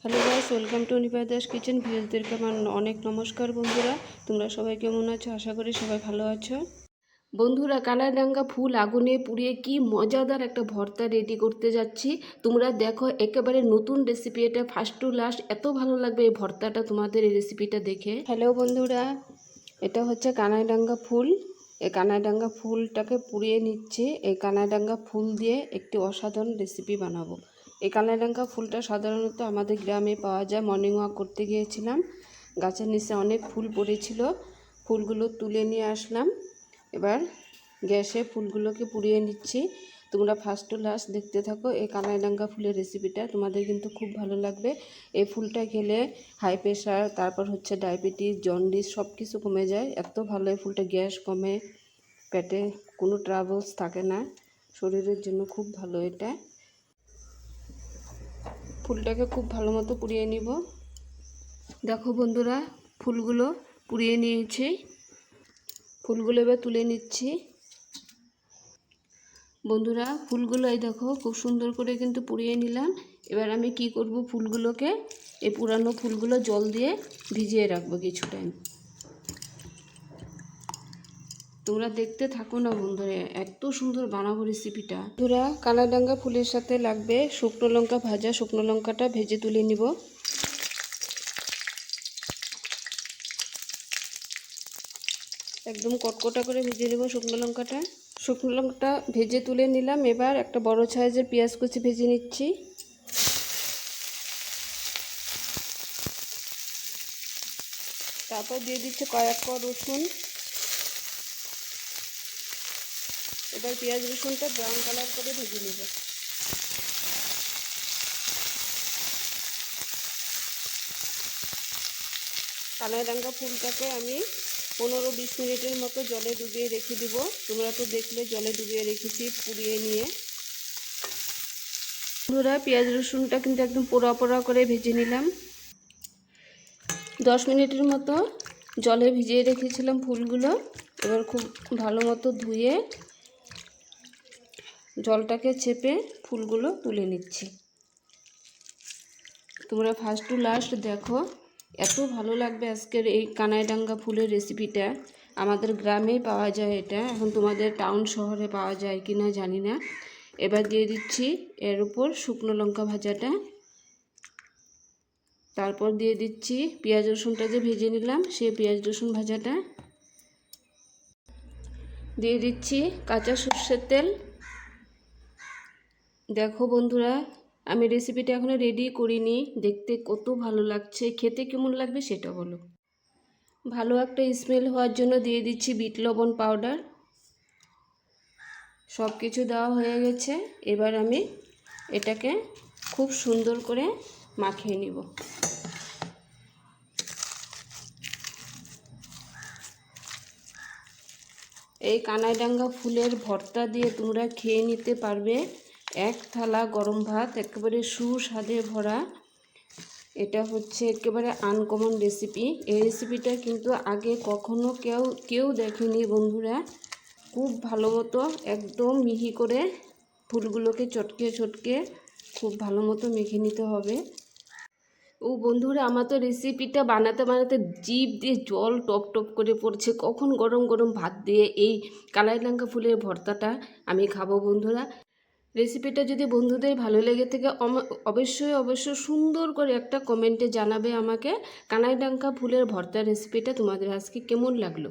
Hello guys, welcome to Nipa Das kitchen. ভিউয়ারদেরকে আমার অনেক নমস্কার। বন্ধুরা, তোমরা সবাই কেমন আছো? আশা করি সবাই ভালো আছো। বন্ধুরা, কালাইডাঙ্গা ফুল আগুনে পুড়িয়ে কি মজাদার একটা ভর্তা রেডি করতে যাচ্ছি। তোমরা দেখো, একেবারে নতুন রেসিপি, এটা ফার্স্ট টু লাস্ট এত ভালো লাগবে এই ভর্তাটা তোমাদের এই রেসিপিটা দেখে। হ্যালো বন্ধুরা, এটা হচ্ছে কানাইডাঙ্গা ফুল। এই কানাইডাঙ্গা ফুলটাকে পুড়িয়ে নিচ্ছি। এই কানাইডাঙ্গা ফুল দিয়ে একটি অসাধারণ রেসিপি বানাবো। এই কানাইডাঙ্গা ফুলটা সাধারণত আমাদের গ্রামে পাওয়া যায়। মর্নিং ওয়াক করতে গিয়েছিলাম, গাছের নিচে অনেক ফুল পড়েছিল, ফুলগুলো তুলে নিয়ে আসলাম। এবার গ্যাসে ফুলগুলোকে পুড়িয়ে নিচ্ছি। তোমরা ফার্স্ট টু লাস্ট দেখতে থাকো। এই কানাইডাঙ্গা ফুলের রেসিপিটা তোমাদের কিন্তু খুব ভালো লাগবে। এই ফুলটা খেলে হাই প্রেশার, তারপর হচ্ছে ডায়াবেটিস, জন্ডিস সব কিছু কমে যায়। এত ভালো এই ফুলটা, গ্যাস কমে, পেটে কোনো ট্রাবলস থাকে না, শরীরের জন্য খুব ভালো এটা। ফুলটাকে খুব ভালো মতো পুড়িয়ে নিব। দেখো বন্ধুরা, ফুলগুলো পুড়িয়ে নিয়েছি। ফুলগুলো এবার তুলে নিচ্ছি। বন্ধুরা, ফুলগুলো এই দেখো খুব সুন্দর করে কিন্তু পুড়িয়ে নিলাম। এবার আমি কি করব, ফুলগুলোকে, এই পুরানো ফুলগুলো জল দিয়ে ভিজিয়ে রাখবো কিছু টাইম। তোমরা দেখতে থাকো না বন্ধুরা, এত সুন্দর বানাবো রেসিপিটা। বন্ধুরা, কালাইডাঙ্গা ফুলের সাথে লাগবে শুকনো লঙ্কা ভাজা। শুকনো লঙ্কাটা ভেজে তুলে নিব। একদম কটকটা করে ভেজে নেব শুকনো লঙ্কাটা। শুকনো লঙ্কাটা ভেজে তুলে নিলাম। এবার একটা বড় সাইজের পেঁয়াজ কুচি ভেজে নিচ্ছি। তারপর দিয়ে দিচ্ছি কয়েক কোয়া রসুন। এবার পেঁয়াজ রসুনটা ব্রাউন কালার করে ভেজে নেব। কালাইডাঙ্গা ফুলটাকে আমি 15-20 মিনিটের মতো জলে ডুবিয়ে রেখে দিব। তোমরা তো দেখলে জলে ডুবিয়ে রেখেছি পুড়িয়ে নিয়ে। বন্ধুরা, পেঁয়াজ রসুনটা কিন্তু একদম পোড়া পোড়া করে ভেজে নিলাম। 10 মিনিটের মতো জলে ভিজিয়ে রেখেছিলাম ফুলগুলো। এবার খুব ভালো মতো ধুয়ে জলটাকে চেপে ফুলগুলো তুলে নিচ্ছি। তোমরা ফার্স্ট টু লাস্ট দেখো, এত ভালো লাগবে আজকের এই কানাইডাঙ্গা ফুলের রেসিপিটা। আমাদের গ্রামেই পাওয়া যায় এটা, এখন তোমাদের টাউন শহরে পাওয়া যায় কি না জানি না। এবার দিয়ে দিচ্ছি এর উপর শুকনো লঙ্কা ভাজাটা। তারপর দিয়ে দিচ্ছি পেঁয়াজ রসুনটা যে ভেজে নিলাম, সেই পেঁয়াজ রসুন ভাজাটা। দিয়ে দিচ্ছি কাঁচা সর্ষের তেল। দেখো বন্ধুরা, আমি রেসিপিটা এখনও রেডি করিনি, দেখতে কত ভালো লাগছে, খেতে কেমন লাগবে সেটা বলো। ভালো একটা স্মেল হওয়ার জন্য দিয়ে দিচ্ছি বিট লবণ পাউডার। সব কিছু দেওয়া হয়ে গেছে। এবার আমি এটাকে খুব সুন্দর করে মাখিয়ে নিব। এই কানাইডাঙ্গা ফুলের ভর্তা দিয়ে তোমরা খেয়ে নিতে পারবে এক থালা গরম ভাত, একেবারে সুস্বাদে ভরা। এটা হচ্ছে একেবারে আনকমন রেসিপি। এই রেসিপিটা কিন্তু আগে কখনো কেউ দেখেনি বন্ধুরা। খুব ভালো মতো একদম মিহি করে ফুলগুলোকে চটকে চটকে খুব ভালো মতো মেখে নিতে হবে। ও বন্ধুরা, আমার তো রেসিপিটা বানাতে বানাতে জিভ দিয়ে জল টপ টপ করে পড়ছে। কখন গরম গরম ভাত দিয়ে এই কালাইডাঙ্গা ফুলের ভর্তাটা আমি খাবো। বন্ধুরা, রেসিপিটা যদি বন্ধুদের ভালো লেগে থাকে অবশ্যই সুন্দর করে একটা কমেন্টে জানাবে আমাকে কানাইডাঙ্গা ফুলের ভর্তা রেসিপিটা তোমাদের আজকে কেমন লাগলো।